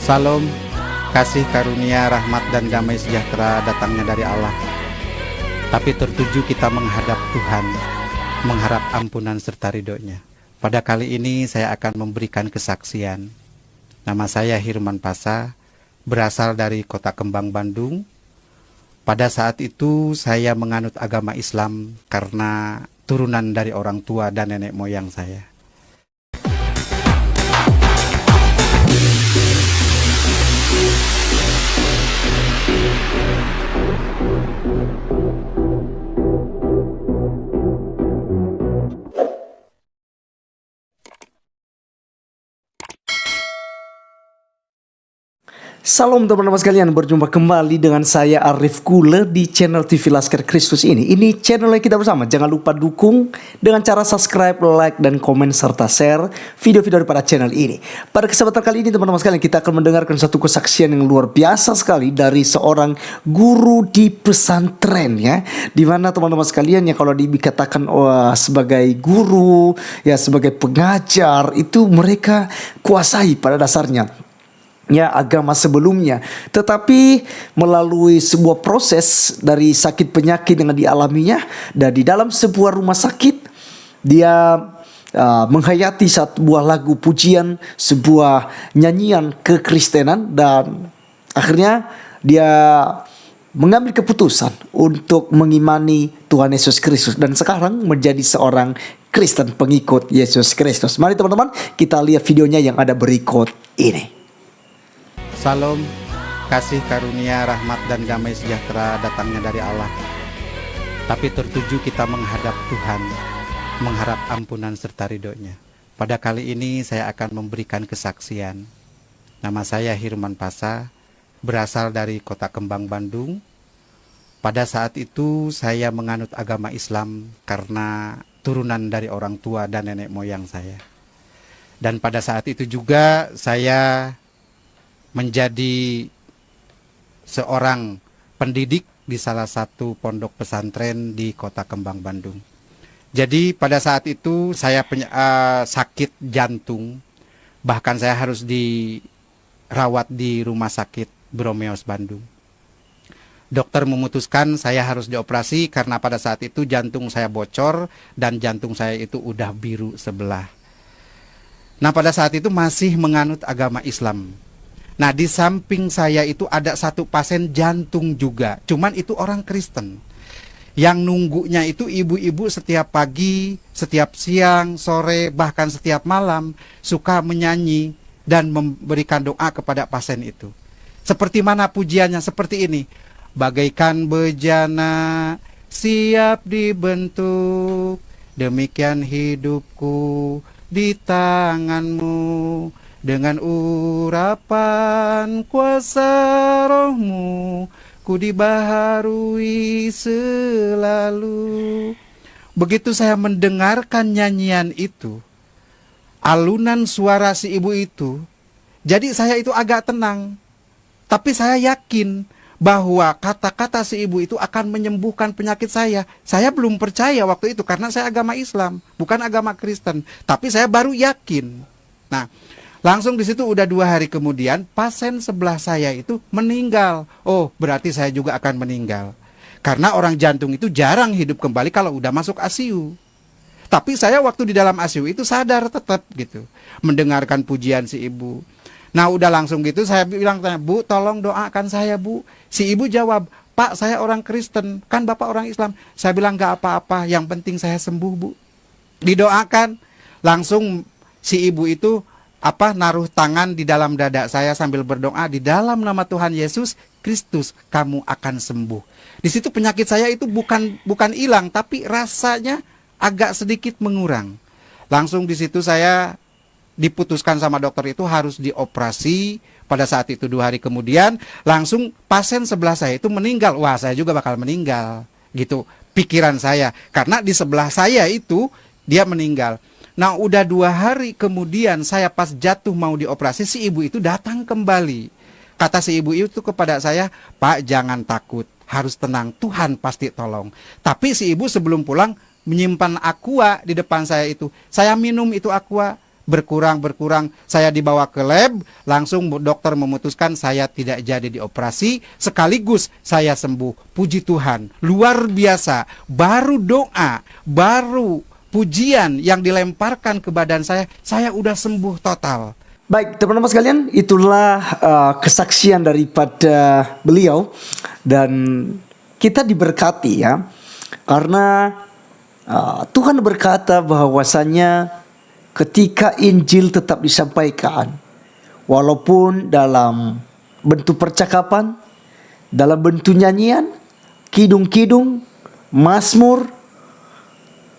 Salam, kasih karunia, rahmat dan damai sejahtera datangnya dari Allah. Tapi tertuju kita menghadap Tuhan, mengharap ampunan serta ridhonya. Pada kali ini saya akan memberikan kesaksian. Nama saya Hirman Pasa, berasal dari Kota Kembang, Bandung. Pada saat itu saya menganut agama Islam karena turunan dari orang tua dan nenek moyang saya. Salam teman-teman sekalian, berjumpa kembali dengan saya Arif Kule di channel TV Laskar Kristus ini. Ini channelnya kita bersama, jangan lupa dukung dengan cara subscribe, like, dan komen serta share video-video daripada channel ini. Pada kesempatan kali ini teman-teman sekalian, kita akan mendengarkan satu kesaksian yang luar biasa sekali dari seorang guru di pesantren ya. Dimana teman-teman sekalian ya, kalau dikatakan sebagai guru ya, sebagai pengajar, itu mereka kuasai pada dasarnya ya agama sebelumnya, tetapi melalui sebuah proses dari sakit penyakit yang dialaminya, dan di dalam sebuah rumah sakit dia menghayati sebuah lagu pujian, sebuah nyanyian kekristenan, dan akhirnya dia mengambil keputusan untuk mengimani Tuhan Yesus Kristus dan sekarang menjadi seorang Kristen pengikut Yesus Kristus. Mari teman-teman kita lihat videonya yang ada berikut ini. Salam, kasih karunia, rahmat dan damai sejahtera datangnya dari Allah. Tapi tertuju kita menghadap Tuhan, mengharap ampunan serta ridhonya. Pada kali ini saya akan memberikan kesaksian. Nama saya Hirman Pasa, berasal dari Kota Kembang, Bandung. Pada saat itu saya menganut agama Islam karena turunan dari orang tua dan nenek moyang saya. Dan pada saat itu juga saya menjadi seorang pendidik di salah satu pondok pesantren di Kota Kembang, Bandung. Jadi pada saat itu saya sakit jantung, bahkan saya harus dirawat di rumah sakit Bromeos, Bandung. Dokter memutuskan saya harus dioperasi karena pada saat itu jantung saya bocor dan jantung saya itu udah biru sebelah. Nah pada saat itu masih menganut agama Islam. Nah di samping saya itu ada satu pasien jantung juga, cuman itu orang Kristen. Yang nunggunya itu ibu-ibu setiap pagi, setiap siang, sore, bahkan setiap malam suka menyanyi dan memberikan doa kepada pasien itu. Seperti mana pujiannya? Seperti ini. Bagaikan bejana siap dibentuk, demikian hidupku di tanganmu. Dengan urapan kuasa rohmu, ku dibaharui selalu. Begitu saya mendengarkan nyanyian itu, alunan suara si ibu itu, jadi saya itu agak tenang. Tapi saya yakin bahwa kata-kata si ibu itu akan menyembuhkan penyakit saya. Saya belum percaya waktu itu karena saya agama Islam, bukan agama Kristen. Tapi saya baru yakin. Nah, langsung di situ udah 2 hari kemudian pasien sebelah saya itu meninggal. Oh, berarti saya juga akan meninggal. Karena orang jantung itu jarang hidup kembali kalau udah masuk ICU. Tapi saya waktu di dalam ICU itu sadar tetap gitu. Mendengarkan pujian si ibu. Nah udah langsung gitu saya bilang, Bu tolong doakan saya Bu. Si ibu jawab, Pak saya orang Kristen, kan Bapak orang Islam. Saya bilang gak apa-apa, yang penting saya sembuh Bu. Didoakan, langsung si ibu itu naruh tangan di dalam dada saya sambil berdoa, di dalam nama Tuhan Yesus Kristus kamu akan sembuh. Di situ penyakit saya itu bukan hilang, tapi rasanya agak sedikit mengurang. Langsung di situ saya diputuskan sama dokter itu harus dioperasi. Pada saat itu 2 hari kemudian langsung pasien sebelah saya itu meninggal. Wah saya juga bakal meninggal gitu pikiran saya, karena di sebelah saya itu dia meninggal. Nah udah 2 hari kemudian saya pas jatuh mau dioperasi, si ibu itu datang kembali. Kata si ibu itu kepada saya, Pak jangan takut, harus tenang, Tuhan pasti tolong. Tapi si ibu sebelum pulang menyimpan aqua di depan saya itu. Saya minum itu aqua, berkurang, saya dibawa ke lab, langsung dokter memutuskan saya tidak jadi dioperasi, sekaligus saya sembuh. Puji Tuhan, luar biasa. Baru doa, baru pujian yang dilemparkan ke badan saya udah sembuh total. Baik, teman-teman sekalian, itulah kesaksian daripada beliau, dan kita diberkati ya, karena Tuhan berkata bahwasanya ketika Injil tetap disampaikan, walaupun dalam bentuk percakapan, dalam bentuk nyanyian, kidung-kidung, mazmur,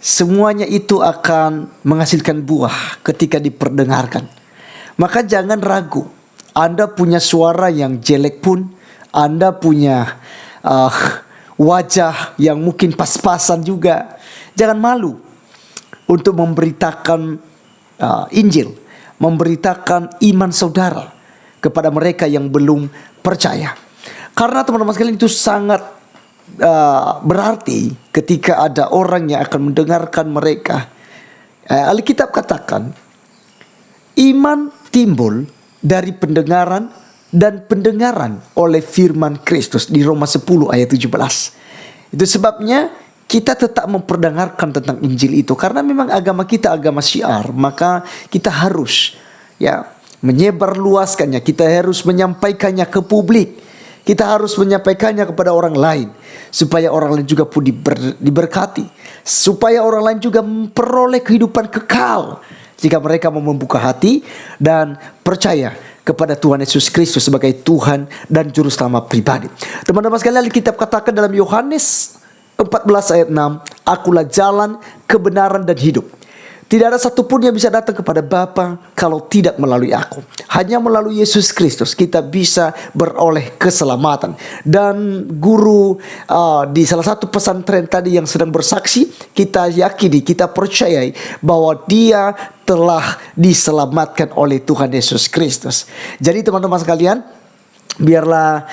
semuanya itu akan menghasilkan buah ketika diperdengarkan. Maka jangan ragu. Anda punya suara yang jelek pun, Anda punya wajah yang mungkin pas-pasan juga, jangan malu untuk memberitakan Injil, memberitakan iman saudara kepada mereka yang belum percaya. Karena teman-teman sekalian, itu sangat berarti ketika ada orang yang akan mendengarkan mereka. Alkitab katakan, iman timbul dari pendengaran, dan pendengaran oleh firman Kristus di Roma 10 ayat 17. Itu sebabnya kita tetap memperdengarkan tentang Injil itu, karena memang agama kita agama syiar, maka kita harus menyebarluaskannya, kita harus menyampaikannya ke publik, kita harus menyampaikannya kepada orang lain, supaya orang lain juga pun diberkati, supaya orang lain juga memperoleh kehidupan kekal jika mereka mau membuka hati dan percaya kepada Tuhan Yesus Kristus sebagai Tuhan dan Juru Selamat pribadi. Teman-teman sekalian, Alkitab katakan dalam Yohanes 14 ayat 6, akulah jalan, kebenaran dan hidup. Tidak ada satupun yang bisa datang kepada Bapa kalau tidak melalui aku. Hanya melalui Yesus Kristus kita bisa beroleh keselamatan. Dan guru di salah satu pesantren tadi yang sedang bersaksi, kita yakini, kita percayai bahwa dia telah diselamatkan oleh Tuhan Yesus Kristus. Jadi teman-teman sekalian, biarlah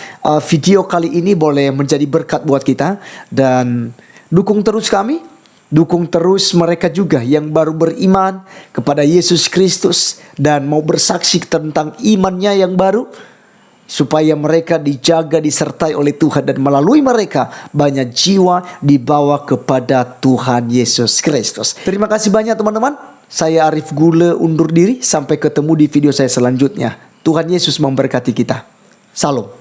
video kali ini boleh menjadi berkat buat kita, dan dukung terus kami, dukung terus mereka juga yang baru beriman kepada Yesus Kristus dan mau bersaksi tentang imannya yang baru, supaya mereka dijaga, disertai oleh Tuhan, dan melalui mereka banyak jiwa dibawa kepada Tuhan Yesus Kristus. Terima kasih banyak teman-teman. Saya Arif Gule undur diri, sampai ketemu di video saya selanjutnya. Tuhan Yesus memberkati kita. Salam.